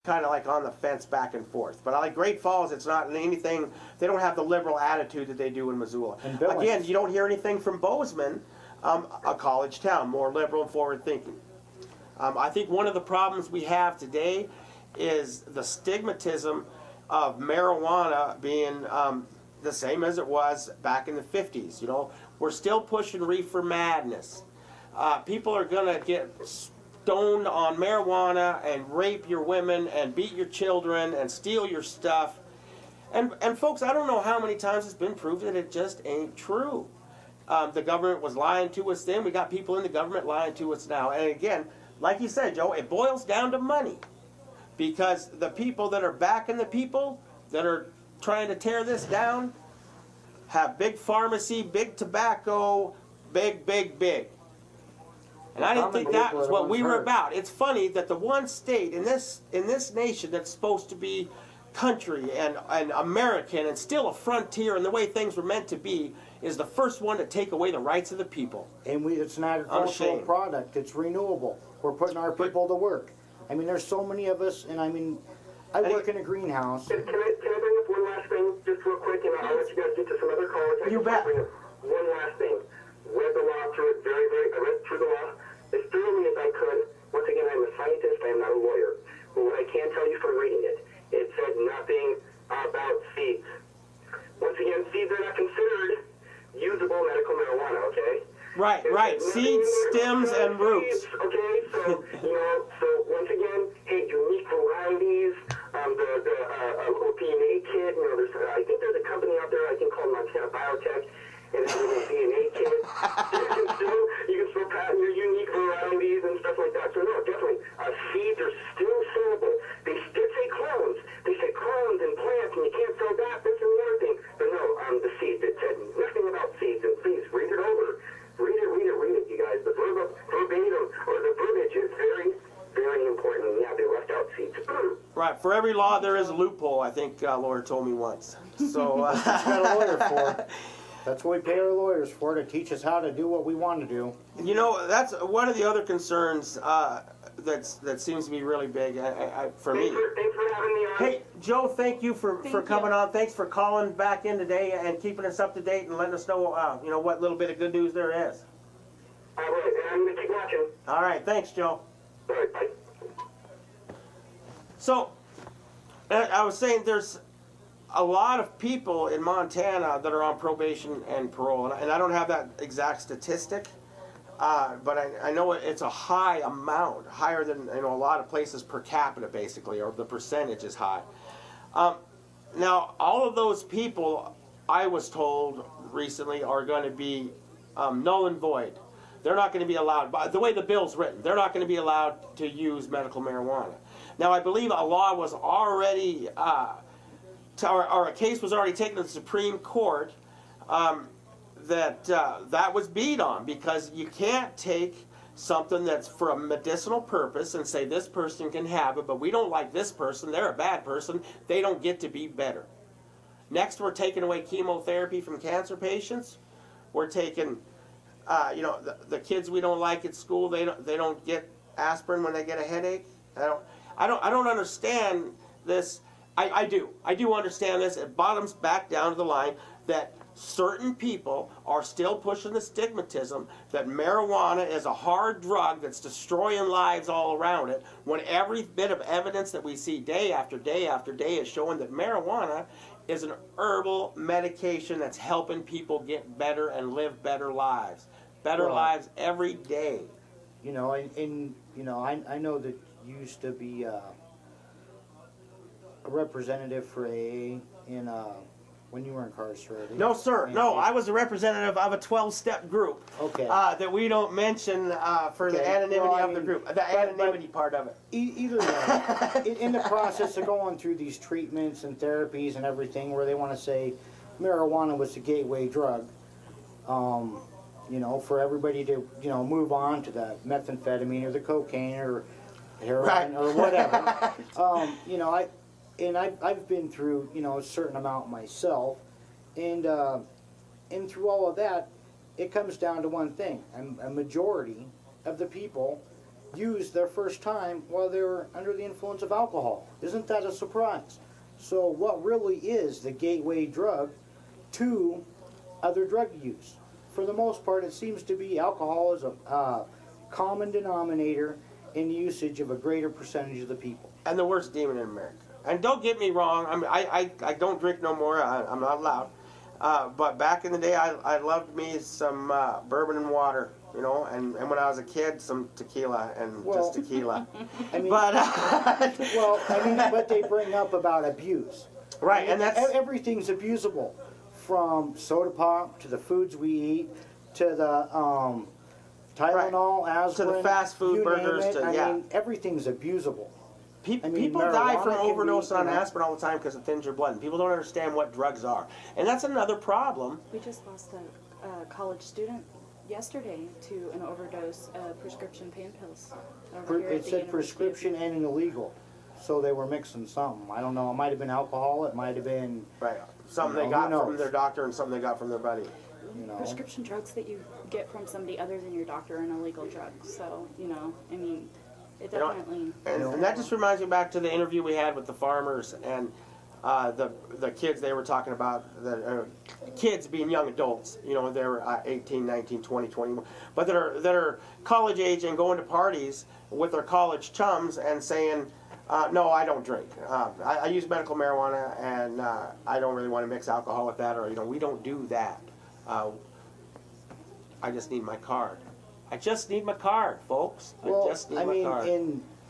kind of like on the fence back and forth. But like Great Falls, it's not anything, they don't have the liberal attitude that they do in Missoula. Again, you don't hear anything from Bozeman, a college town, more liberal and forward thinking. I think one of the problems we have today is the stigmatism of marijuana being the same as it was back in the 50s. You know, we're still pushing reefer madness. People are going to get stoned on marijuana and rape your women and beat your children and steal your stuff. And folks, I don't know how many times it's been proved that it just ain't true. The government was lying to us then. We got people in the government lying to us now. And again, like you said, Joe, it boils down to money. Because the people that are backing the people that are trying to tear this down have big pharmacy, big tobacco, big. And I didn't think that was what we were about. It's funny that the one state in this nation that's supposed to be country and American and still a frontier and the way things were meant to be is the first one to take away the rights of the people. And it's an agricultural product. It's renewable. We're putting our people to work. I mean, there's so many of us, and I mean, I work in a greenhouse. Can I bring up one last thing, just real quick, and I'll let you guys get to some other callers. You bet. Bring up one last thing. Read the law through it I read through the law as thoroughly as I could. Once again, I'm a scientist, I am not a lawyer. But what I can tell you from reading it, it said nothing about seeds. Once again, seeds are not considered usable medical marijuana, okay? Right. Seeds, stems, and roots. Okay, so, so once again, hey, unique varieties, the little DNA kit, I think there's a company out there, I think called Montana Biotech, and it's a little DNA kit. You can still patent your unique varieties and stuff like that. So no, definitely, seeds are still sellable. They still say clones. They say clones and plants, and you can't sell that, this, and the other thing. But no, the seeds, it said nothing about seeds, and please, read it over. Read it, you guys. The verbatim, or the verbiage is very, very important. And yeah, they left out seeds. Right. For every law, there is a loophole, I think a lawyer told me once. So that's what we got a lawyer for. That's what we pay our lawyers for, to teach us how to do what we want to do. You know, that's one of the other concerns that seems to be really big for me. Thanks for having me on. Hey, Joe, thank you for coming on. Thanks for calling back in today and keeping us up to date and letting us know, what little bit of good news there is. All right, I'm going to keep watching. All right, thanks, Joe. All right, bye. So, I was saying there's a lot of people in Montana that are on probation and parole, and I don't have that exact statistic. But I know it's a high amount, higher than a lot of places per capita, basically, or the percentage is high. Now, all of those people, I was told recently, are going to be null and void. They're not going to be allowed, by the way the bill's written, they're not going to be allowed to use medical marijuana. Now, I believe a law was already, or a case was already taken to the Supreme Court that was beat on, because you can't take something that's for a medicinal purpose and say this person can have it, but we don't like this person, they're a bad person, they don't get to be better. Next, we're taking away chemotherapy from cancer patients. We're taking, the kids we don't like at school, they don't get aspirin when they get a headache. I don't understand this. I do understand this. It bottoms back down to the line that certain people are still pushing the stigmatism that marijuana is a hard drug that's destroying lives all around it, when every bit of evidence that we see day after day after day is showing that marijuana is an herbal medication that's helping people get better and live better lives. Better lives every day. I know that you used to be a representative for AA in when you were incarcerated. No, sir. No, I was a representative of a 12-step group. Okay. That we don't mention for the anonymity of the group. The anonymity part of it. Either way, in the process of going through these treatments and therapies and everything, where they want to say marijuana was the gateway drug, for everybody to move on to the methamphetamine or the cocaine or heroin or whatever. I've been through a certain amount myself, and through all of that, it comes down to one thing: a majority of the people used their first time while they were under the influence of alcohol. Isn't that a surprise? So what really is the gateway drug to other drug use? For the most part, it seems to be alcohol is a common denominator in usage of a greater percentage of the people. And the worst demon in America. And don't get me wrong, I don't drink no more, I'm not allowed. But back in the day, I loved me some bourbon and water, you know, and when I was a kid, some tequila and just tequila. I mean, but but they bring up about abuse. Right, I mean, and that's everything's abusable, from soda pop to the foods we eat to the Tylenol, aspirin, to the fast food you burgers. name it. I mean, everything's abusable. People die from overdose on aspirin all the time because it thins your blood, and people don't understand what drugs are. And that's another problem. We just lost a college student yesterday to an overdose of prescription pain pills. It said prescription and an illegal, so they were mixing something. I don't know. It might have been alcohol. It might have been something they got from their doctor and something they got from their buddy. You know, prescription drugs that you get from somebody other than your doctor are an illegal drug. So I mean. It definitely. And that just reminds me back to the interview we had with the farmers and the kids they were talking about, the kids being young adults, you know, they're 18, 19, 20, 21, but that are college age and going to parties with their college chums and saying, no, I don't drink. I use medical marijuana and I don't really want to mix alcohol with that, or, you know, we don't do that. I just need my card. I just need my card, folks. I just need my card.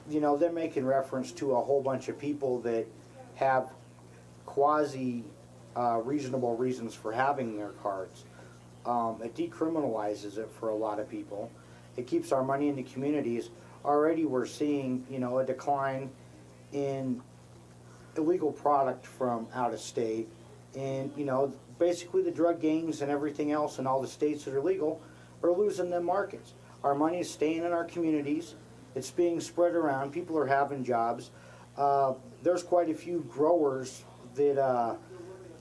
You know, they're making reference to a whole bunch of people that have quasi reasonable reasons for having their cards. It decriminalizes it for a lot of people. It keeps our money in the communities. Already we're seeing, you know, a decline in illegal product from out of state. And, you know, basically the drug gangs and everything else in all the states that are legal are losing them markets. Our money is staying in our communities. It's being spread around. People are having jobs. There's quite a few growers that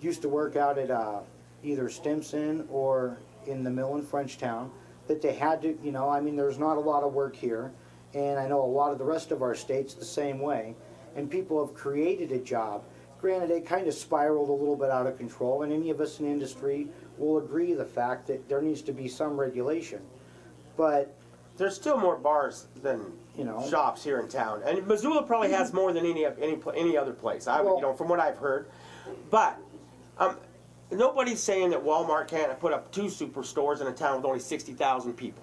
used to work out at either Stimson or in the mill in Frenchtown that they had to, you know, I mean, there's not a lot of work here. And I know a lot of the rest of our states the same way. And people have created a job. Granted, it kind of spiraled a little bit out of control, and any of us in industry will agree the fact that there needs to be some regulation. But there's still more bars than shops here in town, and Missoula probably has more than any other place. You know, from what I've heard. But nobody's saying that Walmart can't put up 2 superstores in a town with only 60,000 people.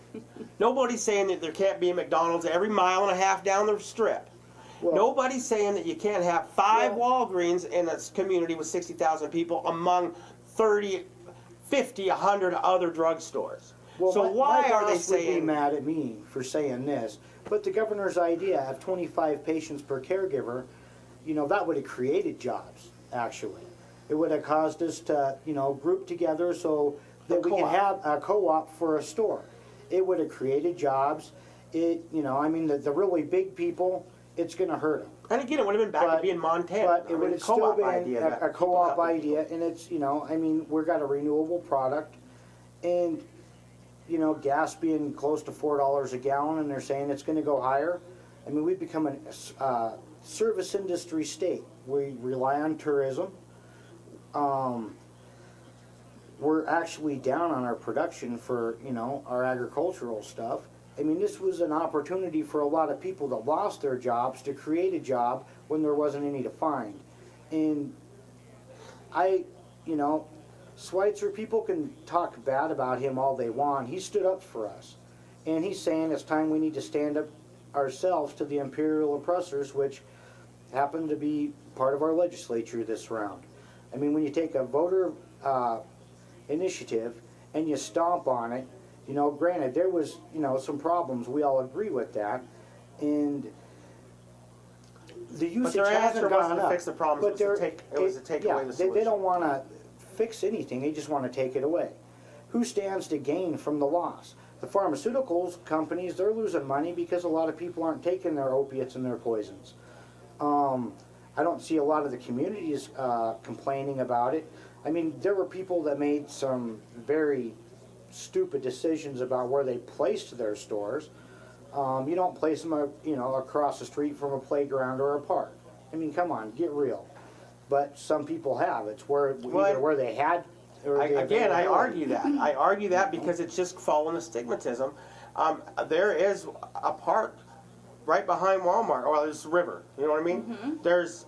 Nobody's saying that there can't be a McDonald's every mile and a half down the strip. Nobody's saying that you can't have 5 Walgreens in a community with 60,000 people among 30, 50, 100 other drugstores. Well, so why are they saying? Would be mad at me for saying this, but the governor's idea of 25 patients per caregiver, you know, that would have created jobs. Actually, it would have caused us to, you know, group together so that we can have a co-op for a store. It would have created jobs. You know, I mean, the really big people, it's going to hurt them. And again, it would have been back to being Montana. But it would have still been a co-op idea, and it's, you know, I mean, we've got a renewable product, and, you know, gas being close to $4 a gallon, and they're saying it's going to go higher. I mean, we've become a service industry state. We rely on tourism. We're actually down on our production for, you know, our agricultural stuff. I mean, this was an opportunity for a lot of people that lost their jobs to create a job when there wasn't any to find. And you know, Schweitzer, people can talk bad about him all they want. He stood up for us. And he's saying it's time we need to stand up ourselves to the imperial oppressors, which happen to be part of our legislature this round. I mean, when you take a voter initiative and you stomp on it, you know, granted, there was, you know, some problems. We all agree with that. And the usage hasn't gone up. To fix the problems, it was to take away the solution. They don't want to fix anything. They just want to take it away. Who stands to gain from the loss? The pharmaceuticals companies, they're losing money because a lot of people aren't taking their opiates and their poisons. I don't see a lot of the communities complaining about it. I mean, there were people that made some very stupid decisions about where they placed their stores. You don't place them, you know, across the street from a playground or a park. I mean, come on, get real. But some people have. It's where either where they had. Or Again, I argue that. I argue that because it's just fallen to stigmatism. There is a park right behind Walmart, or there's a river. You know what I mean? Mm-hmm. There's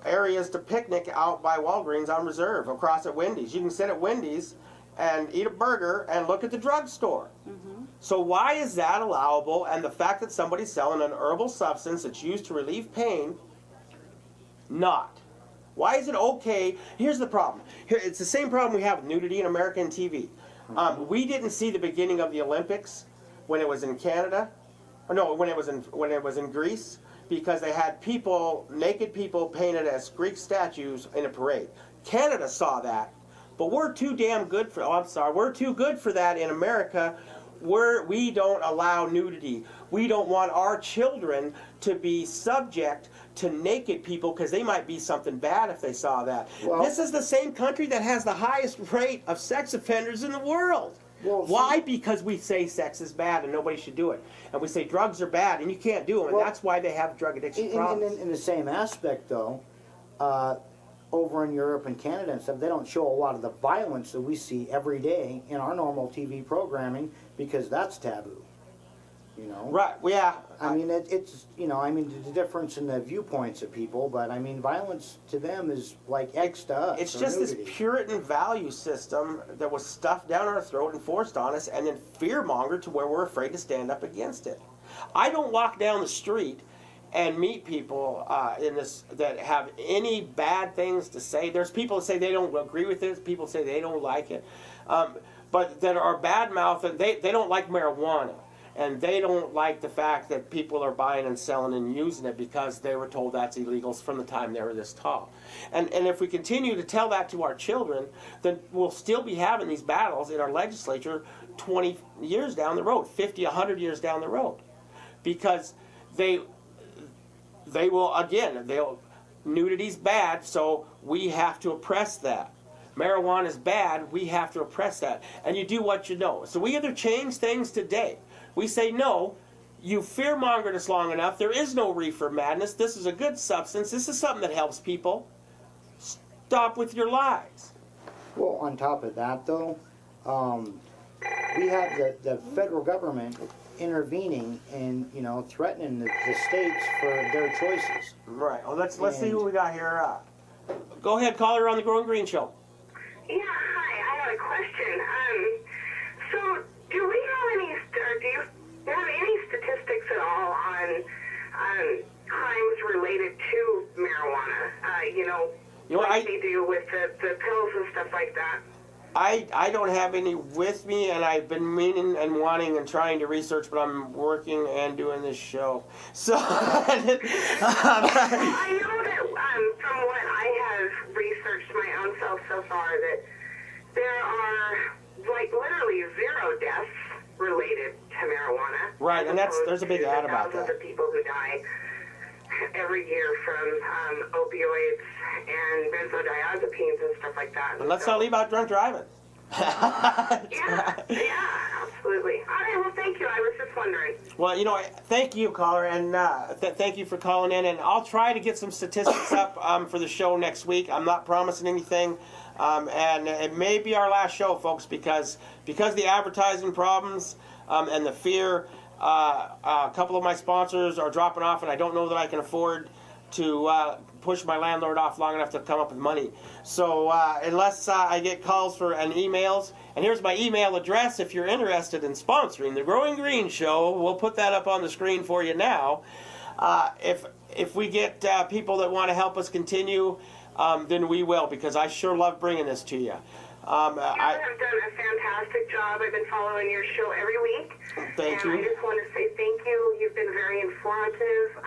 areas to picnic out by Walgreens on Reserve, across at Wendy's. You can sit at Wendy's and eat a burger and look at the drugstore. Mm-hmm. So why is that allowable? And the fact that somebody's selling an herbal substance that's used to relieve pain, not. Why is it okay? Here's the problem. It's the same problem we have with nudity in American TV. We didn't see the beginning of the Olympics when it was in Canada. No, when it was in Greece, because they had people, naked people, painted as Greek statues in a parade. Canada saw that, but we're too damn good for. Oh, I'm sorry. We're too good for that in America. We don't allow nudity. We don't want our children to be subject to naked people because they might be something bad if they saw that. Well, this is the same country that has the highest rate of sex offenders in the world. Well, why? Because we say sex is bad and nobody should do it. And we say drugs are bad and you can't do them. And that's why they have drug addiction problems. In the same aspect, though, over in Europe and Canada and stuff, they don't show a lot of the violence that we see every day in our normal TV programming because that's taboo. You know? Right, yeah. I mean, it's, you know, I mean, the difference in the viewpoints of people, but I mean, violence to them is like X to us. It's just nudity. this Puritan value system that was stuffed down our throat and forced on us and then fear-mongered to where we're afraid to stand up against it. I don't walk down the street and meet people in this that have any bad things to say. There's people that say they don't agree with it. People say they don't like it. But that are bad-mouthed, and they don't like marijuana. And they don't like the fact that people are buying and selling and using it because they were told that's illegal from the time they were this tall. And if we continue to tell that to our children, then we'll still be having these battles in our legislature 20 years down the road, 50, 100 years down the road. Because they will, again, nudity's bad, so we have to oppress that. Marijuana is bad, we have to oppress that. And you do what you know. So we either change things today. We say, no, you fear-mongered us long enough. There is no reefer madness. This is a good substance. This is something that helps people. Stop with your lies. Well, on top of that, though, we have the federal government intervening and, you know, threatening the states for their choices. Right. Well, let's see who we got here. Go ahead, caller on the Growing Green Show. Yeah, hi. I have a question. So, do you have any statistics at all on crimes related to marijuana? You know what they do with the pills and stuff like that? I don't have any with me, and I've been meaning and wanting and trying to research, but I'm working and doing this show. So I know that from what I have researched my own self so far, that there are like literally 0 deaths related to marijuana. Right, and there's a big ad about that. Thousands of people who die every year from opioids and benzodiazepines and stuff like that. And let's not leave out drunk driving. yeah, absolutely. All right, well, thank you. I was just wondering. Well, you know, thank you, caller, and thank you for calling in. And I'll try to get some statistics up for the show next week. I'm not promising anything. And it may be our last show, folks, because the advertising problems and the fear, a couple of my sponsors are dropping off, and I don't know that I can afford to push my landlord off long enough to come up with money. So unless I get calls and emails, and here's my email address if you're interested in sponsoring the Growing Green Show, we'll put that up on the screen for you now. If we get people that want to help us continue, then we will, because I sure love bringing this to you. You have done a fantastic job. I've been following your show every week. Thank you. I just want to say thank you. You've been very informative,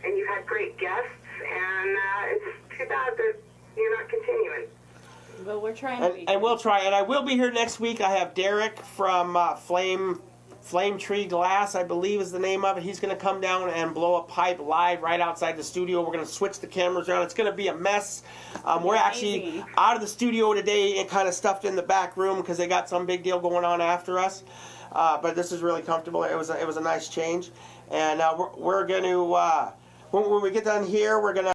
and you've had great guests, and it's too bad that you're not continuing. But we're trying to be. And we'll try. And I will be here next week. I have Derek from Flame Tree Glass, I believe is the name of it. He's going to come down and blow a pipe live right outside the studio. We're going to switch the cameras around. It's going to be a mess. We're actually out of the studio today and kind of stuffed in the back room because they got some big deal going on after us. but this is really comfortable. It was a nice change, and we're going to when we get done here, we're going to